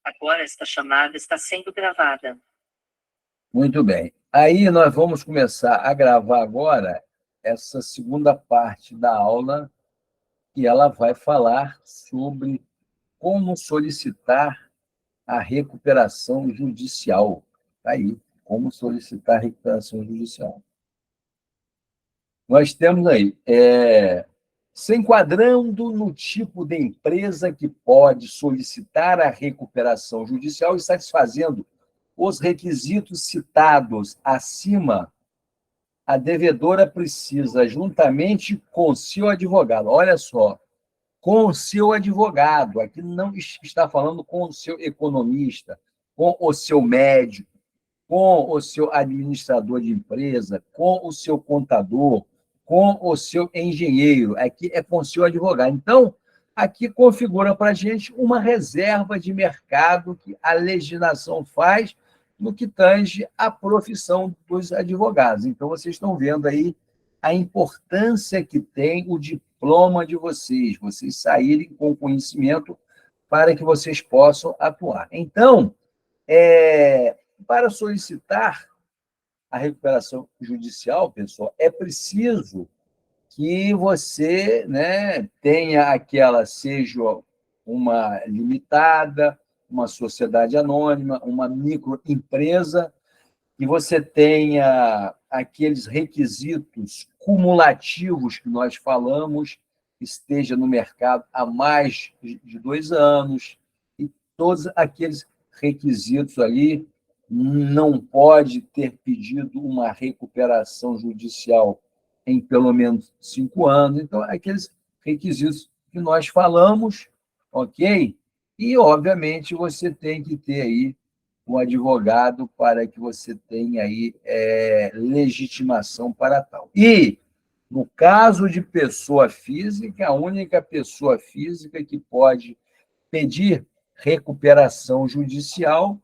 Agora esta chamada está sendo gravada. Muito bem. Aí nós vamos começar a gravar agora essa segunda parte da aula, que ela vai falar sobre como solicitar a recuperação judicial. Tá aí, como solicitar a recuperação judicial. Nós temos aí, se enquadrando no tipo de empresa que pode solicitar a recuperação judicial e satisfazendo os requisitos citados acima, a devedora precisa, juntamente com seu advogado, olha só, com o seu advogado, aqui não está falando com o seu economista, com o seu médico, com o seu administrador de empresa, com o seu contador, com o seu engenheiro, aqui é com o seu advogado. Então, aqui configura para a gente uma reserva de mercado que a legislação faz no que tange à profissão dos advogados. Então, vocês estão vendo aí a importância que tem o diploma de vocês saírem com conhecimento para que vocês possam atuar. Então, para solicitar a recuperação judicial, pessoal, é preciso que você, né, tenha aquela, seja uma limitada, uma sociedade anônima, uma microempresa, que você tenha aqueles requisitos cumulativos que nós falamos, que esteja no mercado há mais de 2 anos, e todos aqueles requisitos ali, não pode ter pedido uma recuperação judicial em pelo menos 5 anos. Então, aqueles requisitos que nós falamos, ok? E, obviamente, você tem que ter aí um advogado para que você tenha aí legitimação para tal. E, no caso de pessoa física, a única pessoa física que pode pedir recuperação judicial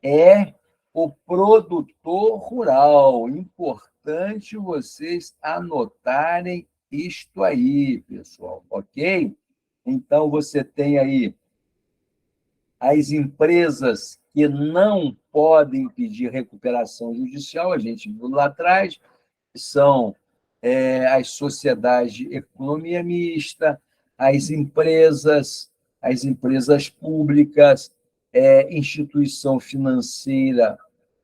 é o produtor rural. Importante vocês anotarem isto aí, pessoal, ok? Então, você tem aí as empresas que não podem pedir recuperação judicial, a gente viu lá atrás, são as sociedades de economia mista, as empresas públicas, instituição financeira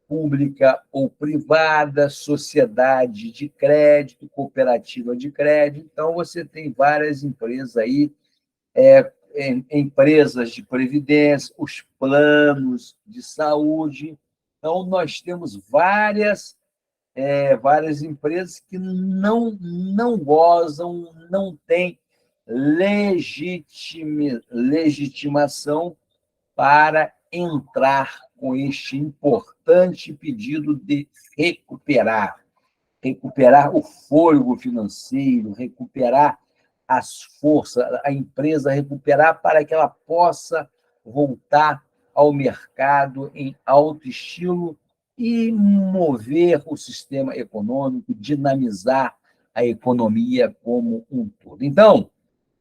pública ou privada, sociedade de crédito, cooperativa de crédito. Então, você tem várias empresas aí, empresas de previdência, os planos de saúde. Então, nós temos várias empresas que não gozam, não têm legitimação para entrar com este importante pedido de recuperar o fôlego financeiro, recuperar as forças, a empresa recuperar para que ela possa voltar ao mercado em alto estilo e mover o sistema econômico, dinamizar a economia como um todo. Então,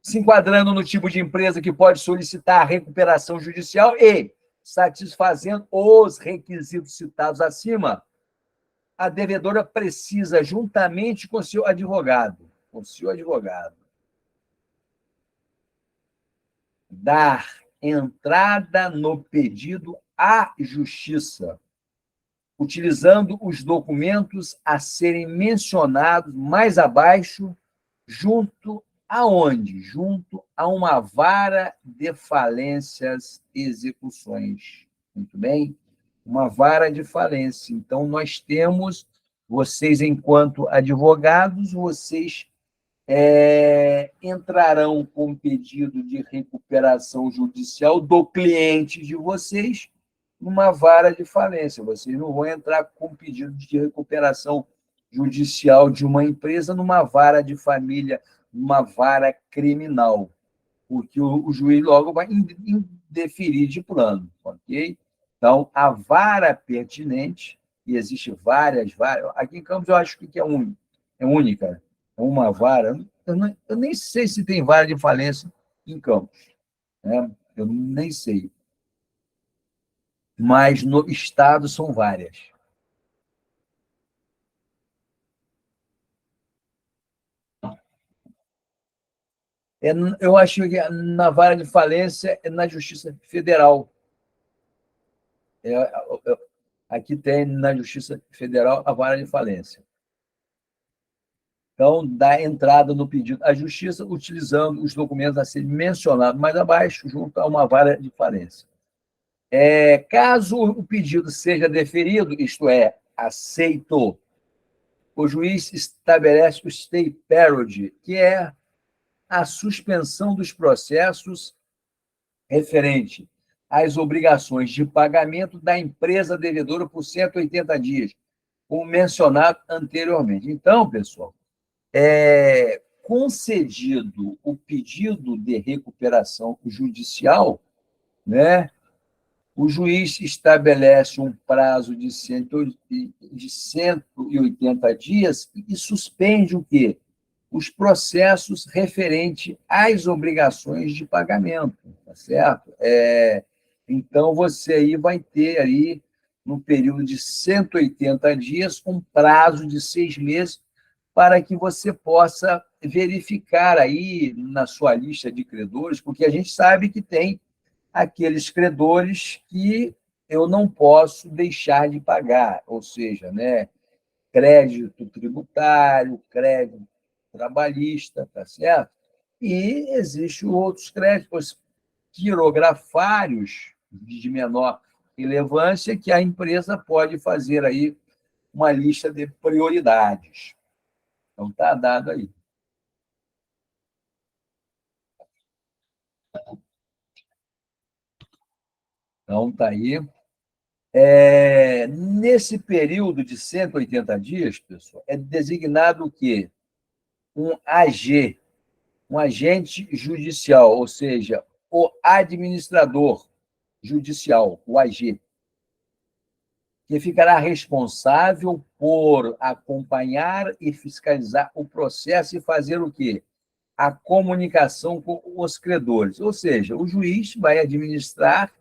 se enquadrando no tipo de empresa que pode solicitar a recuperação judicial e satisfazendo os requisitos citados acima, a devedora precisa, juntamente com seu advogado, dar entrada no pedido à Justiça, utilizando os documentos a serem mencionados mais abaixo, junto aonde? Junto a uma vara de falências e execuções. Muito bem? Uma vara de falência. Então, nós temos, vocês, enquanto advogados, vocês entrarão com pedido de recuperação judicial do cliente de vocês numa vara de falência. Vocês não vão entrar com pedido de recuperação judicial de uma empresa numa vara de família, numa vara criminal, porque o juiz logo vai indeferir de plano, ok? Então, a vara pertinente, e existe várias varas, aqui em Campos eu acho que é única, é uma vara, eu nem sei se tem vara de falência em Campos, né? Eu nem sei. mas no Estado são várias. Eu acho que na vara de falência é na Justiça Federal. É, aqui tem na Justiça Federal a vara de falência. Então, dá entrada no pedido à Justiça utilizando os documentos a serem mencionados mais abaixo, junto a uma vara de falência. Caso o pedido seja deferido, isto é, aceito, o juiz estabelece o stay period, que é a suspensão dos processos referente às obrigações de pagamento da empresa devedora por 180 dias, como mencionado anteriormente. Então, pessoal, concedido o pedido de recuperação judicial, né, o juiz estabelece um prazo de 180 dias e suspende o quê? Os processos referentes às obrigações de pagamento, tá certo? Então, você aí vai ter aí, no período de 180 dias, um prazo de 6 meses para que você possa verificar aí na sua lista de credores, porque a gente sabe que tem aqueles credores que eu não posso deixar de pagar, ou seja, né, crédito tributário, crédito trabalhista, tá certo? E existem outros créditos quirografários de menor relevância que a empresa pode fazer aí uma lista de prioridades. Então, está dado aí. Então, está aí. Nesse período de 180 dias, pessoal, é designado o quê? Um AG, um agente judicial, ou seja, o administrador judicial, o AG, que ficará responsável por acompanhar e fiscalizar o processo e fazer o quê? A comunicação com os credores. Ou seja, o juiz vai administrar,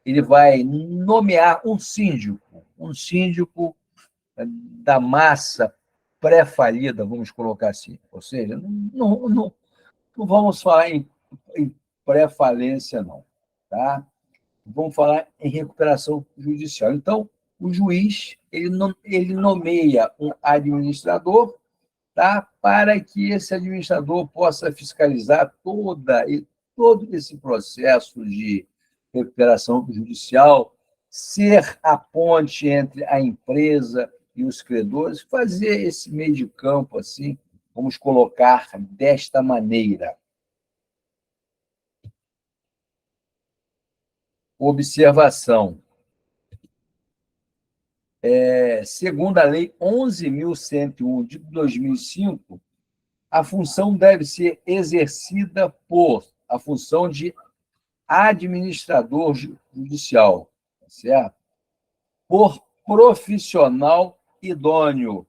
ele vai nomear um síndico da massa pré-falida, vamos colocar assim. Ou seja, não vamos falar em pré-falência, não. Tá? Vamos falar em recuperação judicial. Então, o juiz ele nomeia um administrador, tá? Para que esse administrador possa fiscalizar todo esse processo de recuperação judicial, ser a ponte entre a empresa e os credores, fazer esse meio de campo, assim, vamos colocar desta maneira. Observação. Segundo a Lei 11.101 de 2005, a função deve ser exercida por a função de administrador judicial, certo? Por profissional idôneo,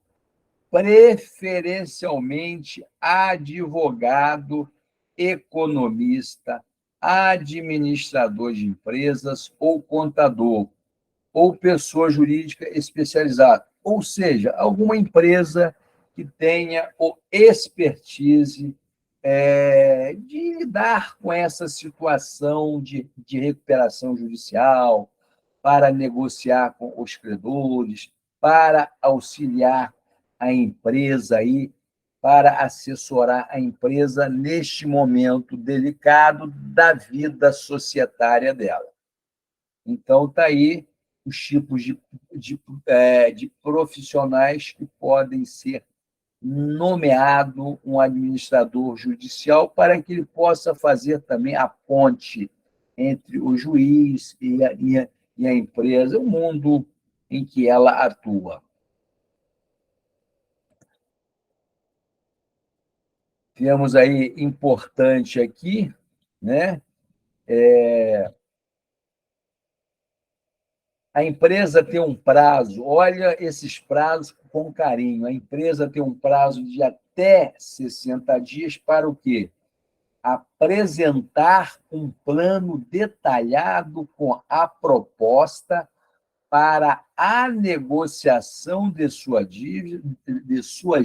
preferencialmente advogado, economista, administrador de empresas ou contador, ou pessoa jurídica especializada, ou seja, alguma empresa que tenha o expertise de lidar com essa situação de recuperação judicial, para negociar com os credores, para auxiliar a empresa aí, para assessorar a empresa neste momento delicado da vida societária dela. Então, está aí os tipos de profissionais que podem ser nomeado um administrador judicial para que ele possa fazer também a ponte entre o juiz e a empresa, o mundo em que ela atua. Temos aí importante aqui, né? A empresa tem um prazo, olha esses prazos com carinho. A empresa tem um prazo de até 60 dias para o quê? Apresentar um plano detalhado com a proposta para a negociação de suas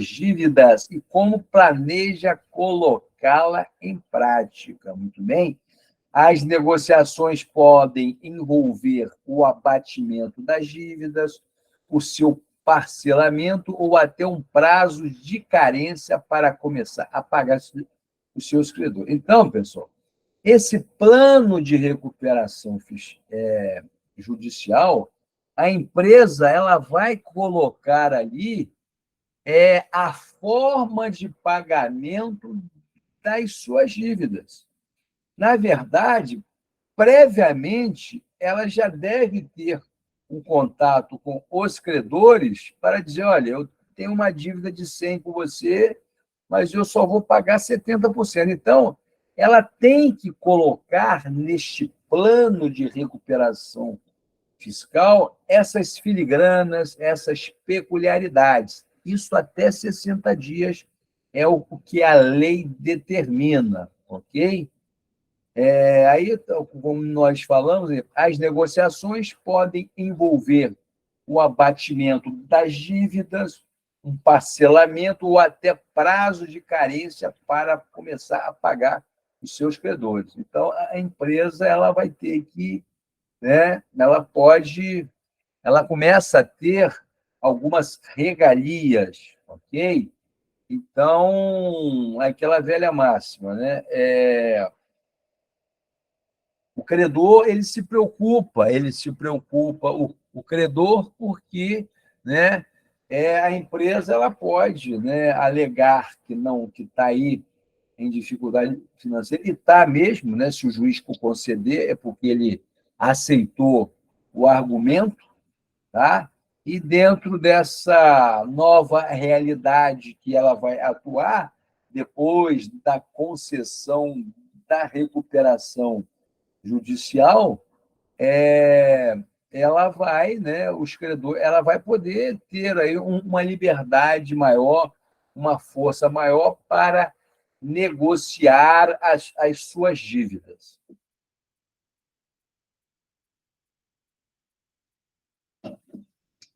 dívidas e como planeja colocá-la em prática. Muito bem. As negociações podem envolver o abatimento das dívidas, o seu parcelamento ou até um prazo de carência para começar a pagar os seus credores. Então, pessoal, esse plano de recuperação judicial, a empresa ela vai colocar ali a forma de pagamento das suas dívidas. Na verdade, previamente, ela já deve ter um contato com os credores para dizer: olha, eu tenho uma dívida de 100 com você, mas eu só vou pagar 70%. Então, ela tem que colocar neste plano de recuperação fiscal essas filigranas, essas peculiaridades. Isso até 60 dias é o que a lei determina, ok? Aí, como nós falamos, as negociações podem envolver o abatimento das dívidas, um parcelamento ou até prazo de carência para começar a pagar os seus credores. Então, a empresa ela vai ter que, né, ela começa a ter algumas regalias, ok? Então, é aquela velha máxima, né? O credor ele se preocupa, o credor, porque, né, a empresa ela pode, né, alegar que não, que está aí em dificuldade financeira, e está mesmo, né, se o juiz for conceder, é porque ele aceitou o argumento, tá? E dentro dessa nova realidade que ela vai atuar, depois da concessão da recuperação judicial, é, ela vai, né, os credores, ela vai poder ter aí uma liberdade maior, uma força maior para negociar as suas dívidas.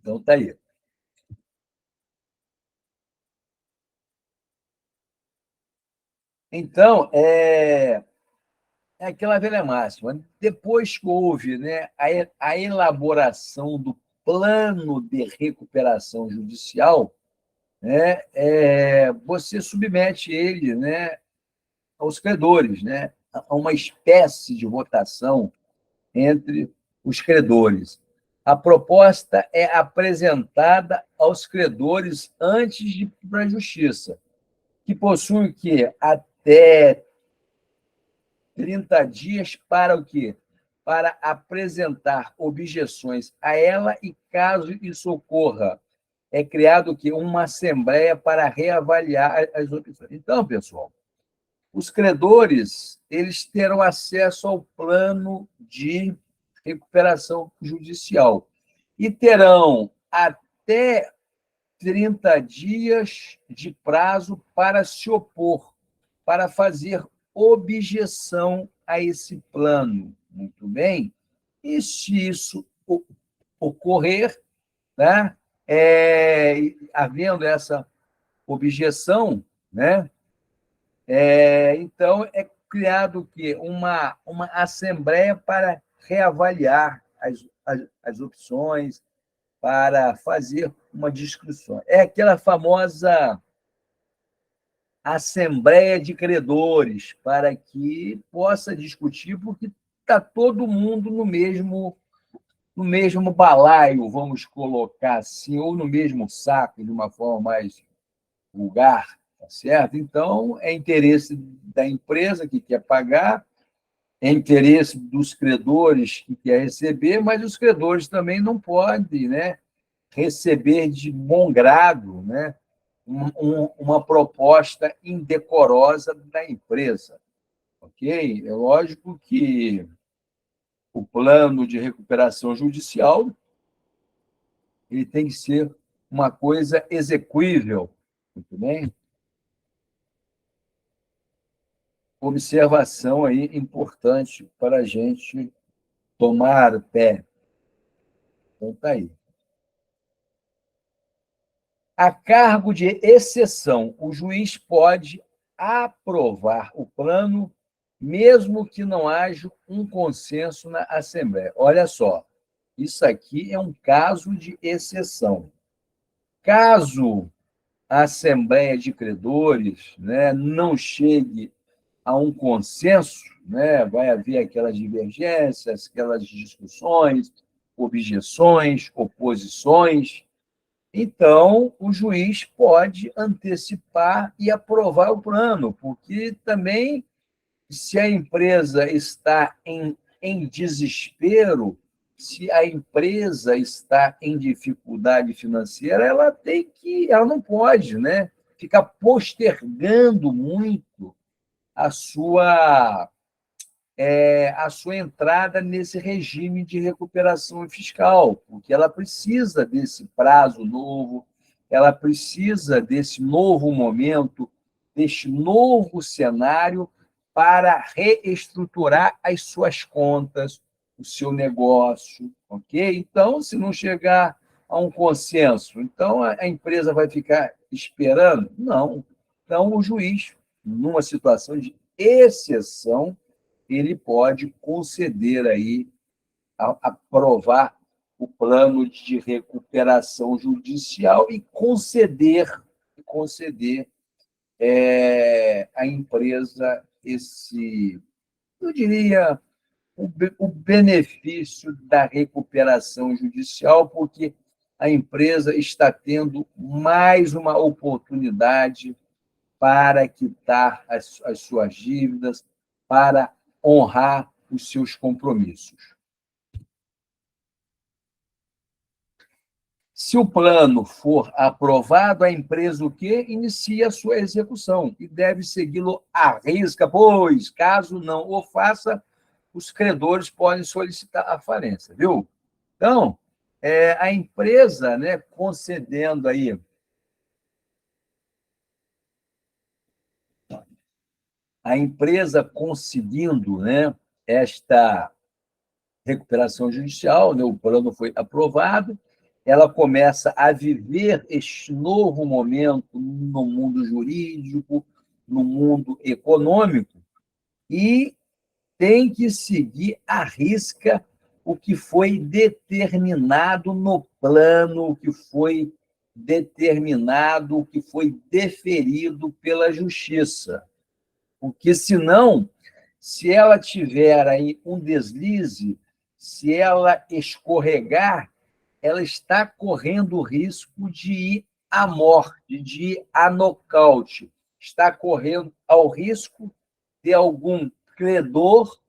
Então, está aí. Então, aquela velha máxima. Depois que houve, né, a elaboração do plano de recuperação judicial, né, você submete ele, né, aos credores, né, a uma espécie de votação entre os credores. A proposta é apresentada aos credores antes de ir para a justiça, que possui o quê? Até 30 dias para o quê? Para apresentar objeções a ela e, caso isso ocorra, é criado o quê? Uma assembleia para reavaliar as opções. Então, pessoal, os credores eles terão acesso ao plano de recuperação judicial e terão até 30 dias de prazo para se opor, para fazer objeção a esse plano. Muito bem? E se isso ocorrer, né, havendo essa objeção, né, então é criado o quê? Uma assembleia para reavaliar as opções, para fazer uma discussão. É aquela famosa assembleia de credores, para que possa discutir, porque está todo mundo no mesmo balaio, vamos colocar assim, ou no mesmo saco, de uma forma mais vulgar, tá certo? Então, é interesse da empresa que quer pagar, é interesse dos credores que quer receber, mas os credores também não podem, né, receber de bom grado, né, uma proposta indecorosa da empresa, ok? É lógico que o plano de recuperação judicial ele tem que ser uma coisa execuível, muito bem? Observação aí importante para a gente tomar pé. Então, tá aí. A cargo de exceção, o juiz pode aprovar o plano, mesmo que não haja um consenso na Assembleia. Olha só, isso aqui é um caso de exceção. Caso a Assembleia de Credores, né, não chegue a um consenso, né, vai haver aquelas divergências, aquelas discussões, objeções, oposições. Então, o juiz pode antecipar e aprovar o plano, porque também, se a empresa está em desespero, se a empresa está em dificuldade financeira, ela não pode, né, ficar postergando muito a sua entrada nesse regime de recuperação fiscal, porque ela precisa desse prazo novo, ela precisa desse novo momento, deste novo cenário para reestruturar as suas contas, o seu negócio, ok? Então, se não chegar a um consenso, então a empresa vai ficar esperando? Não. Então, o juiz, numa situação de exceção, ele pode conceder aí, aprovar o plano de recuperação judicial e conceder à empresa eu diria, o benefício da recuperação judicial, porque a empresa está tendo mais uma oportunidade para quitar as suas dívidas, para honrar os seus compromissos. Se o plano for aprovado, a empresa o quê? Inicia a sua execução e deve segui-lo à risca, pois, caso não o faça, os credores podem solicitar a falência, viu? Então, a empresa, né, concedendo aí a empresa conseguindo, né, esta recuperação judicial, né, o plano foi aprovado, ela começa a viver este novo momento no mundo jurídico, no mundo econômico, e tem que seguir à risca o que foi determinado no plano, o que foi determinado, o que foi deferido pela justiça. Porque, senão, se ela tiver aí um deslize, se ela escorregar, ela está correndo o risco de ir à morte, de ir a nocaute. Está correndo ao risco de algum credor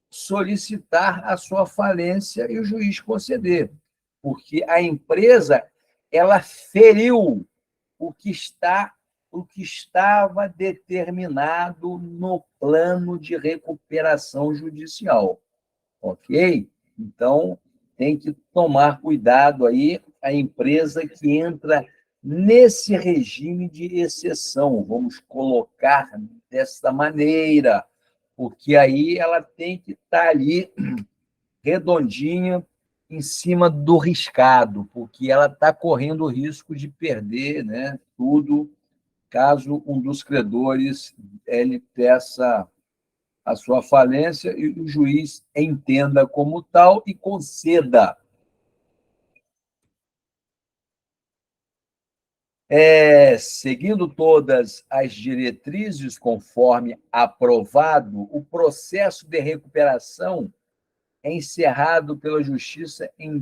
solicitar a sua falência e o juiz conceder, porque a empresa ela feriu o que estava determinado no plano de recuperação judicial, ok? Então, tem que tomar cuidado aí a empresa que entra nesse regime de exceção, vamos colocar dessa maneira, porque aí ela tem que estar ali redondinha em cima do riscado, porque ela está correndo o risco de perder, né, tudo, caso um dos credores ele peça a sua falência e o juiz entenda como tal e conceda. Seguindo todas as diretrizes conforme aprovado, o processo de recuperação é encerrado pela Justiça em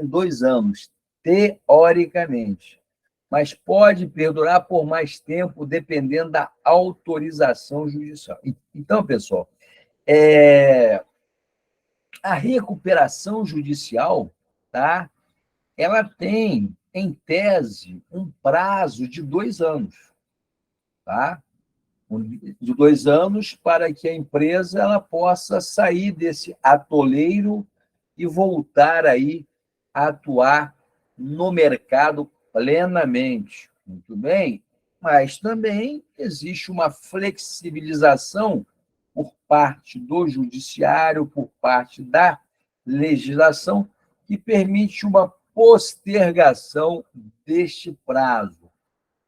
2 anos, teoricamente, mas pode perdurar por mais tempo, dependendo da autorização judicial. Então, pessoal, a recuperação judicial, tá? Ela tem, em tese, um prazo de 2 anos, tá? De 2 anos para que a empresa ela possa sair desse atoleiro e voltar aí a atuar no mercado plenamente. Muito bem, mas também existe uma flexibilização por parte do judiciário, por parte da legislação, que permite uma postergação deste prazo.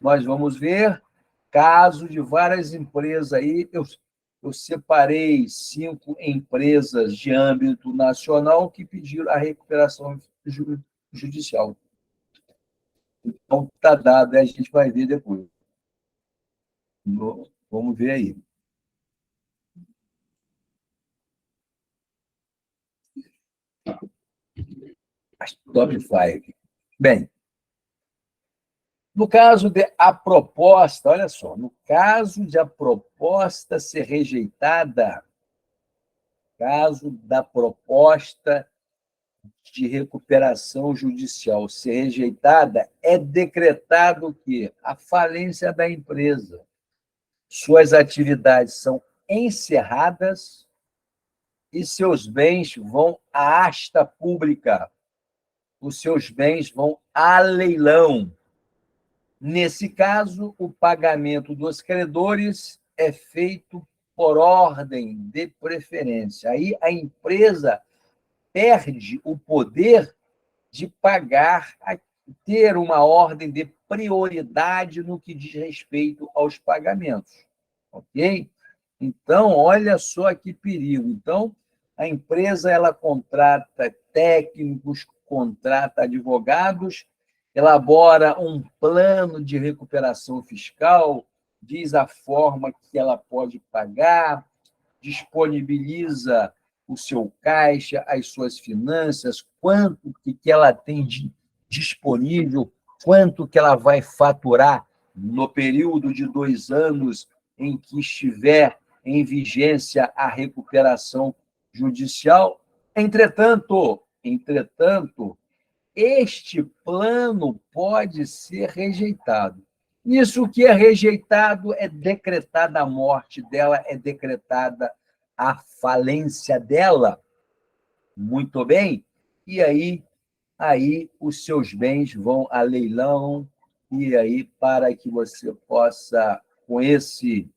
Nós vamos ver casos de várias empresas aí. Eu separei 5 empresas de âmbito nacional que pediram a recuperação judicial. Então, está dado, a gente vai ver depois. Vamos ver aí. Top 5. Bem, no caso de a proposta, olha só, no caso de a proposta ser rejeitada, caso da proposta de recuperação judicial ser rejeitada, é decretado que a falência da empresa, suas atividades são encerradas e seus bens vão à asta pública, os seus bens vão a leilão. Nesse caso, o pagamento dos credores é feito por ordem de preferência. Aí a empresa perde o poder de pagar, ter uma ordem de prioridade no que diz respeito aos pagamentos. Ok? Então, olha só que perigo. Então, a empresa ela contrata técnicos, contrata advogados, elabora um plano de recuperação fiscal, diz a forma que ela pode pagar, disponibiliza o seu caixa, as suas finanças, quanto que ela tem disponível, quanto que ela vai faturar no período de 2 anos em que estiver em vigência a recuperação judicial. Entretanto, este plano pode ser rejeitado. Isso que é rejeitado é decretada a morte dela, é decretada a falência dela. Muito bem? E aí os seus bens vão a leilão, e aí para que você possa, com esse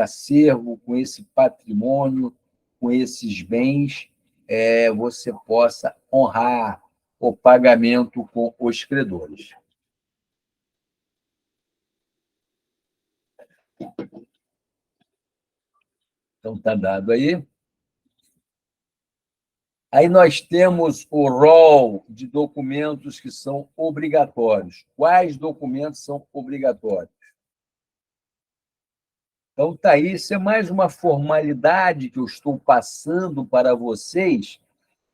acervo, com esse patrimônio, com esses bens, você possa honrar o pagamento com os credores. Então, está dado aí. Aí nós temos o rol de documentos que são obrigatórios. Quais documentos são obrigatórios? Então, está aí, isso é mais uma formalidade que eu estou passando para vocês.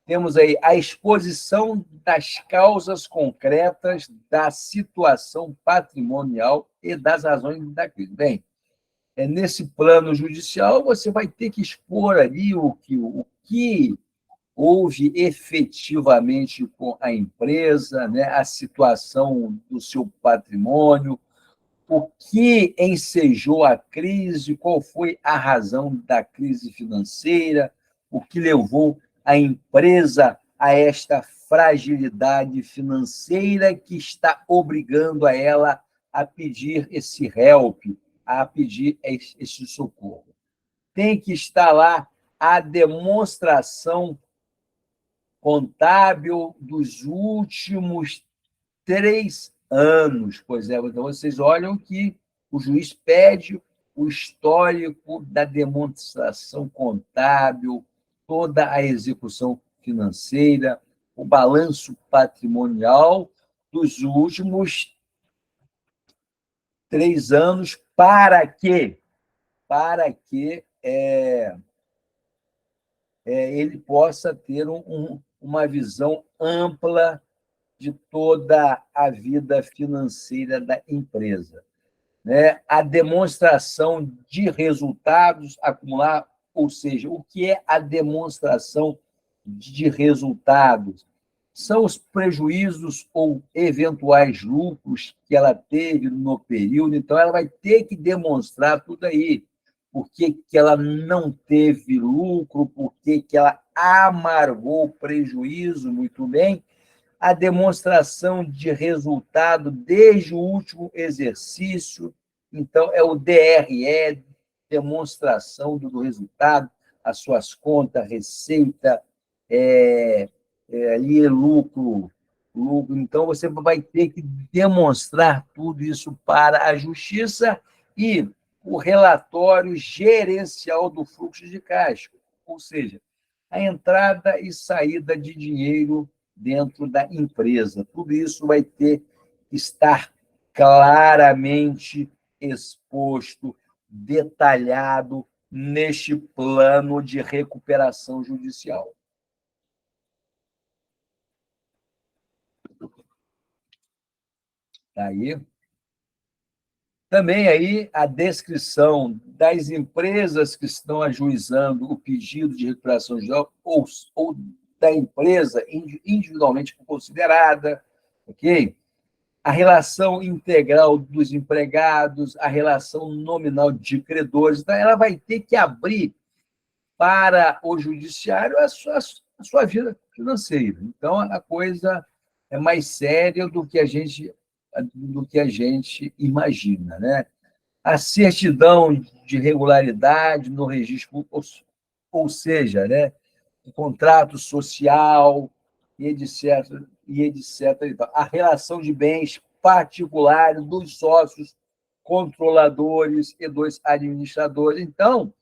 Temos aí a exposição das causas concretas da situação patrimonial e das razões da crise. Bem, nesse plano judicial, você vai ter que expor ali o que houve efetivamente com a empresa, né? A situação do seu patrimônio, o que ensejou a crise, qual foi a razão da crise financeira, o que levou a empresa a esta fragilidade financeira que está obrigando a ela a pedir esse help, a pedir esse socorro. Tem que estar lá a demonstração contábil dos últimos 3 anos. Pois é, então vocês olham que o juiz pede o histórico da demonstração contábil, toda a execução financeira, o balanço patrimonial dos últimos 3 anos, para que ele possa ter uma visão ampla de toda a vida financeira da empresa. Né? A demonstração de resultados acumular, ou seja, o que é a demonstração de resultados? São os prejuízos ou eventuais lucros que ela teve no período, então ela vai ter que demonstrar tudo aí. Por que ela não teve lucro, por que ela amargou o prejuízo, muito bem. A demonstração de resultado desde o último exercício, então é o DRE, demonstração do resultado, as suas contas, receita, ali lucro. Então, você vai ter que demonstrar tudo isso para a Justiça e o relatório gerencial do fluxo de caixa, ou seja, a entrada e saída de dinheiro dentro da empresa. Tudo isso vai ter que estar claramente exposto, detalhado neste plano de recuperação judicial. Aí, também aí a descrição das empresas que estão ajuizando o pedido de recuperação judicial ou da empresa individualmente considerada, ok? A relação integral dos empregados, a relação nominal de credores. Então, ela vai ter que abrir para o judiciário a sua vida financeira. Então, a coisa é mais séria do que a gente imagina, né? A certidão de regularidade no registro, ou seja, né, o contrato social e etc, e etc. E tal. A relação de bens particulares dos sócios controladores e dos administradores. Então,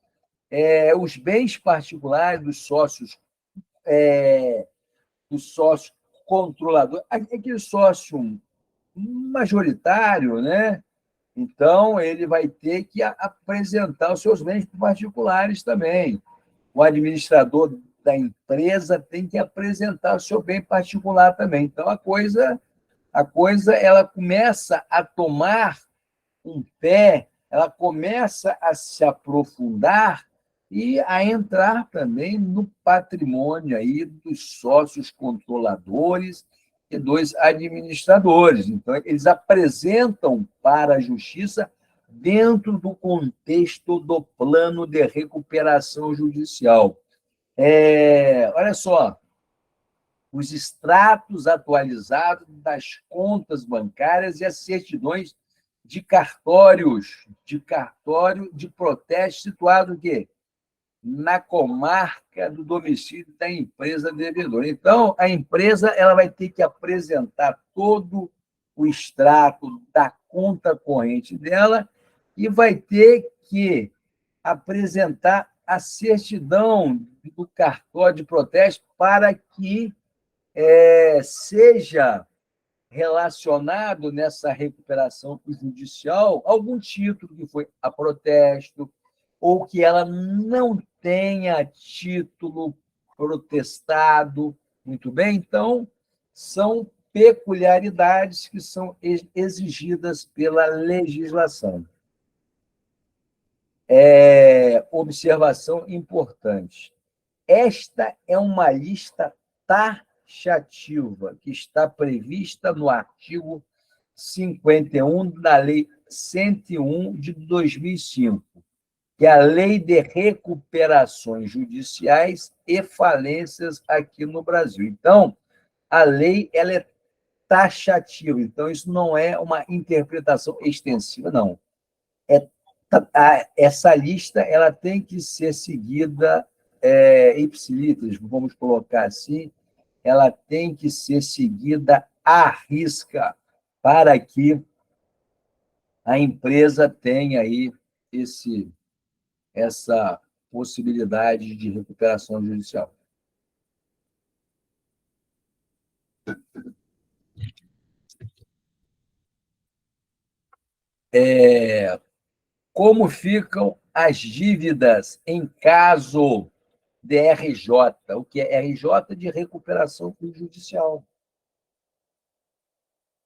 os bens particulares dos sócios controladores, aquele sócio majoritário, né? Então, ele vai ter que apresentar os seus bens particulares também. O administrador da empresa tem que apresentar o seu bem particular também. Então, a coisa ela começa a tomar um pé, ela começa a se aprofundar e a entrar também no patrimônio aí dos sócios controladores e dos administradores. Então, eles apresentam para a Justiça dentro do contexto do plano de recuperação judicial. Olha só, os extratos atualizados das contas bancárias e as certidões de cartório de protesto situado o quê? Na comarca do domicílio da empresa devedora. Então, a empresa ela vai ter que apresentar todo o extrato da conta corrente dela e vai ter que apresentar a certidão do cartório de protesto para que seja relacionado nessa recuperação judicial algum título que foi a protesto ou que ela não tenha título protestado, muito bem? Então, são peculiaridades que são exigidas pela legislação. Observação importante. Esta é uma lista taxativa que está prevista no artigo 51 da Lei 101 de 2005, que é a Lei de Recuperações Judiciais e Falências aqui no Brasil. Então, a lei ela é taxativa, então isso não é uma interpretação extensiva, não. Essa lista ela tem que ser seguida ipsilitris, vamos colocar assim, ela tem que ser seguida à risca para que a empresa tenha aí essa possibilidade de recuperação judicial. Como ficam as dívidas em caso de RJ? O que é RJ? De recuperação judicial.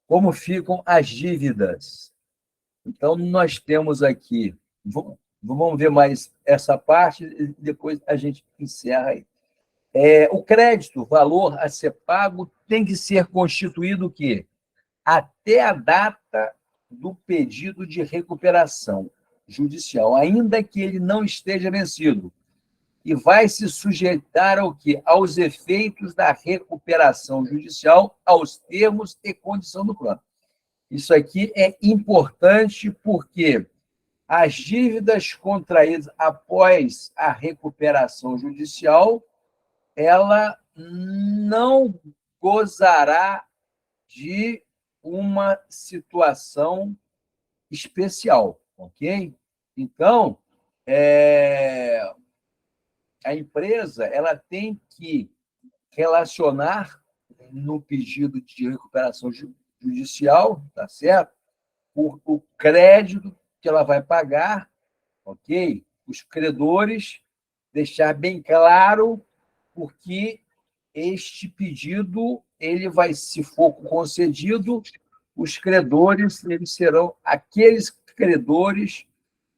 Como ficam as dívidas? Então, nós temos aqui, vamos ver mais essa parte, e depois a gente encerra aí. O crédito, valor a ser pago, tem que ser constituído o quê? Até a data do pedido de recuperação judicial, ainda que ele não esteja vencido, e vai se sujeitar ao quê? Aos efeitos da recuperação judicial, aos termos e condição do plano. Isso aqui é importante porque as dívidas contraídas após a recuperação judicial, ela não gozará de uma situação especial, ok? Então, a empresa ela tem que relacionar no pedido de recuperação judicial, tá certo? O crédito que ela vai pagar, ok? Os credores, deixar bem claro porque este pedido ele vai, se for concedido, os credores eles serão aqueles credores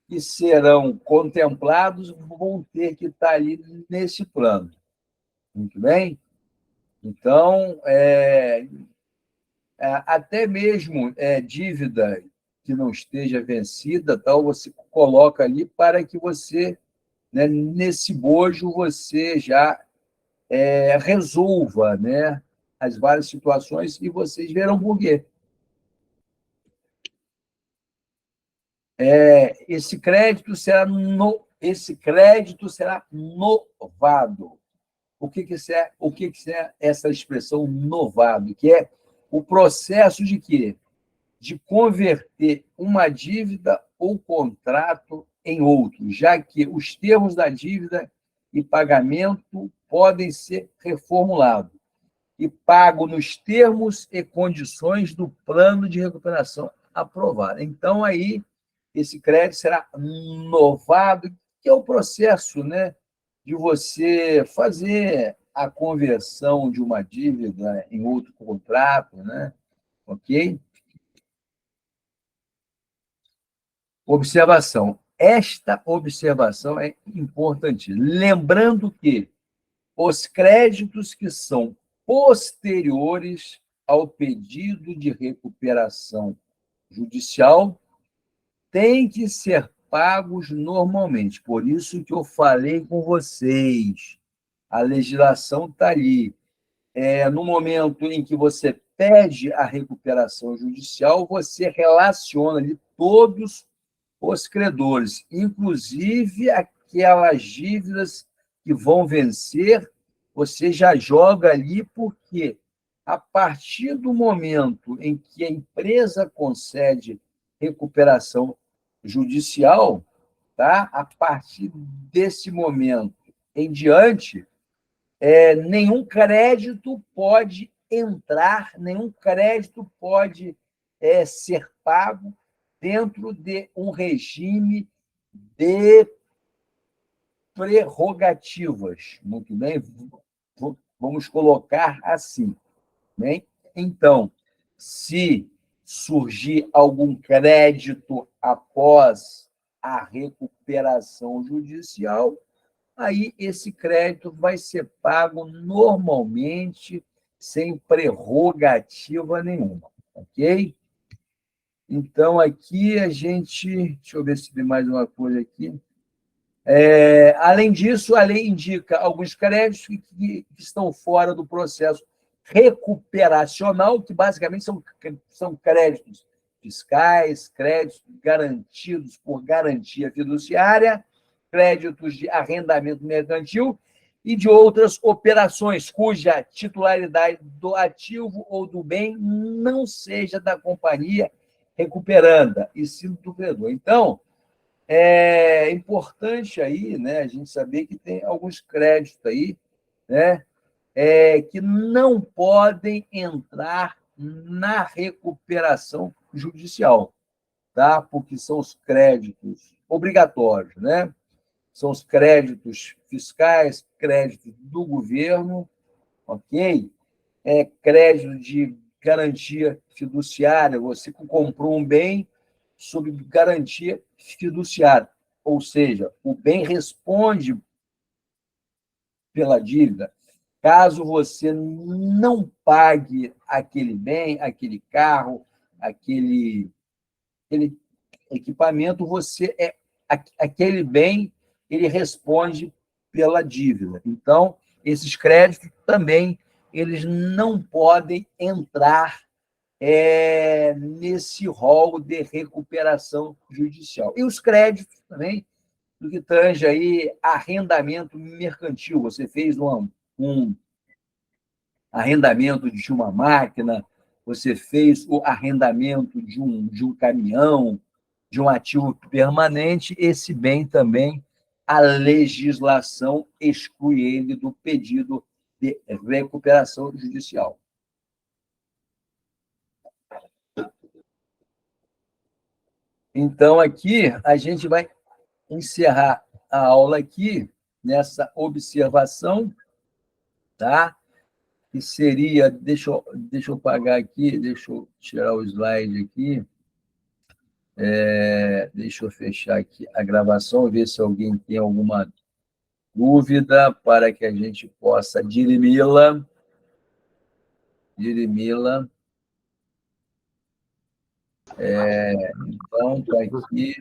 que serão contemplados vão ter que estar ali nesse plano. Muito bem? Então, até mesmo dívida que não esteja vencida, tal, você coloca ali para que você, né, nesse bojo, você já resolva, né, as várias situações e vocês verão por quê. Esse crédito será novado. O que é essa expressão novado? Que é o processo de quê? De converter uma dívida ou contrato em outro, já que os termos da dívida e pagamento podem ser reformulados e pago nos termos e condições do plano de recuperação aprovado. Então, aí, esse crédito será novado, que é o processo, né, de você fazer a conversão de uma dívida em outro contrato, né? Ok? Observação. Esta observação é importante. Lembrando que os créditos que são posteriores ao pedido de recuperação judicial têm que ser pagos normalmente. Por isso que eu falei com vocês. A legislação está ali. No momento em que você pede a recuperação judicial, você relaciona ali todos os credores, inclusive aquelas dívidas que vão vencer, você já joga ali, porque a partir do momento em que a empresa concede recuperação judicial, tá? A partir desse momento em diante, nenhum crédito pode entrar, nenhum crédito pode ser pago dentro de um regime de prerrogativas. Muito bem? Vamos colocar assim. Bem? Então, se surgir algum crédito após a recuperação judicial, aí esse crédito vai ser pago normalmente, sem prerrogativa nenhuma, ok? Então, aqui a gente... Deixa eu ver se tem mais uma coisa aqui. Além disso, a lei indica alguns créditos que estão fora do processo recuperacional, que basicamente são créditos fiscais, créditos garantidos por garantia fiduciária, créditos de arrendamento mercantil e de outras operações cuja titularidade do ativo ou do bem não seja da companhia recuperanda, e sim do credor. Então, é importante aí, né, a gente saber que tem alguns créditos aí, né, que não podem entrar na recuperação judicial, tá? Porque são os créditos obrigatórios, né? São os créditos fiscais, créditos do governo, ok? Crédito de garantia fiduciária, você comprou um bem sob garantia fiduciária, ou seja, o bem responde pela dívida. Caso você não pague aquele bem, aquele carro, aquele equipamento, aquele bem ele responde pela dívida. Então, esses créditos também eles não podem entrar nesse rol de recuperação judicial. E os créditos também, do que tange aí arrendamento mercantil. Você fez um arrendamento de uma máquina, você fez o arrendamento de um caminhão, de um ativo permanente, esse bem também, a legislação exclui ele do pedido de recuperação judicial. Então, aqui, a gente vai encerrar a aula aqui, nessa observação, tá? Que seria, deixa eu pagar aqui, deixa eu tirar o slide aqui, deixa eu fechar aqui a gravação, ver se alguém tem alguma dúvida para que a gente possa dirimi-la. Então, está aqui.